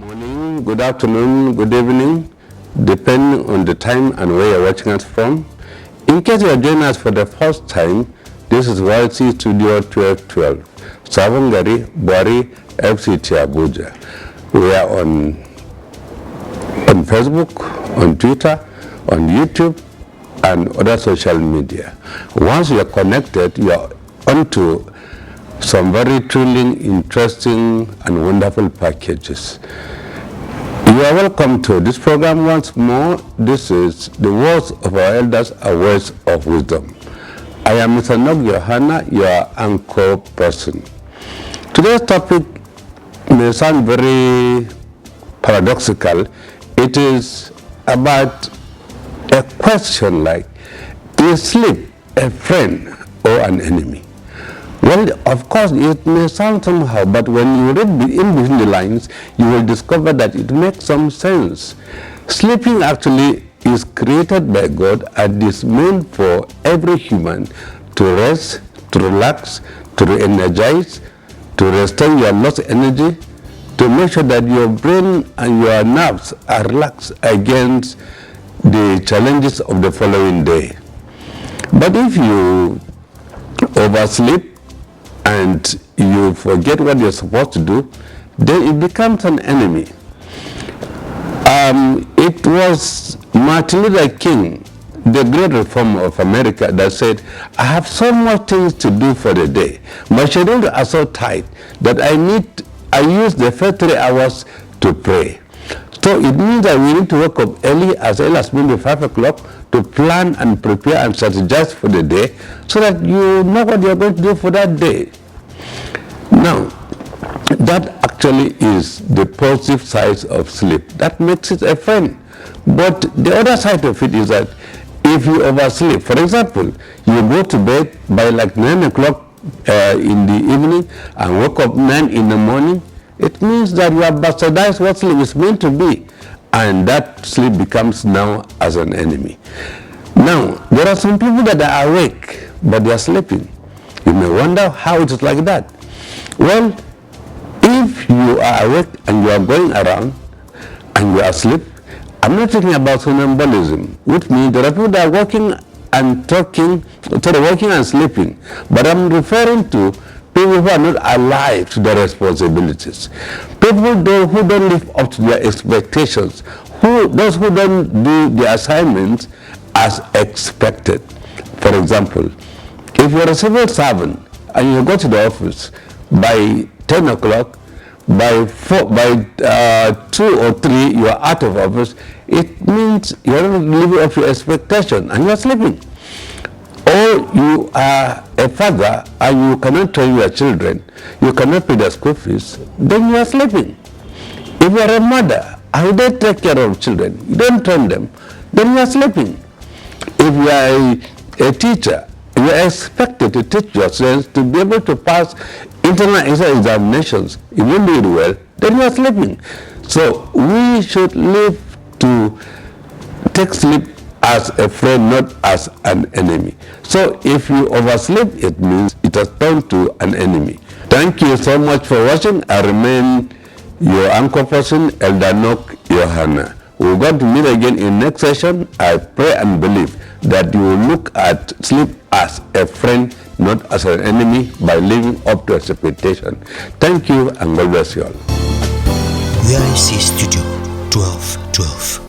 Morning, good afternoon, good evening, depending on the time and where you're watching us from. In case you're joining us for the first time, this is YC Studio 1212, Savangari, Bari, FCT Abuja. We are on Facebook, on Twitter, on YouTube, and other social media. Once you're connected, you're onto some very thrilling, interesting, and wonderful packages. You are welcome to this program once more. This is the words of our elders, our words of wisdom. I am Mr. Nnok, your anchor person. Today's topic may sound very paradoxical. It is about a question like, is sleep a friend or an enemy? Well, of course, it may sound somehow, but when you read in between the lines, you will discover that it makes some sense. Sleeping actually is created by God and is meant for every human to rest, to relax, to re-energize, to restore your lost energy, to make sure that your brain and your nerves are relaxed against the challenges of the following day. But if you oversleep and you forget what you're supposed to do, then it becomes an enemy. It was Martin Luther King, the great reformer of America, that said, I have so much things to do for the day. My schedule is so tight that I use the first 3 hours to pray. So it means that we need to wake up early as maybe 5 o'clock to plan and prepare and strategize for the day so that you know what you're going to do for that day. Now, that actually is the positive side of sleep. That makes it a friend. But the other side of it is that if you oversleep, for example, you go to bed by like 9 o'clock in the evening and wake up 9 in the morning, it means that you have bastardized what sleep is meant to be, and that sleep becomes now as an enemy. Now, there are some people that are awake, but they are sleeping. You may wonder how it is like that. Well, if you are awake and you are going around and you are asleep, I'm not talking about somnambulism, which means there are people that are walking and talking, walking and sleeping, but I'm referring to people who are not alive to their responsibilities. People who don't live up to their expectations. Those who don't do the assignments as expected. For example, if you're a civil servant and you go to the office by 10 o'clock, by 2 or 3 you are out of office, it means you're not living up to expectation and you're sleeping. Or you are a father and you cannot train your children, you cannot pay their school fees, then you are sleeping. If you are a mother and you don't take care of children, you don't train them, then you are sleeping. If you are a teacher, you are expected to teach your students to be able to pass internal examinations. If you do it well, then you are sleeping. So we should live to take sleep as a friend, not as an enemy. So if you oversleep, it means it has turned to an enemy. Thank you so much for watching. I remain your anchor person, Elder Nnok Yohana. We're going to meet again in next session. I pray and believe that you will look at sleep as a friend, not as an enemy, by living up to expectation. Thank you and God bless you all. VIC Studio 1212.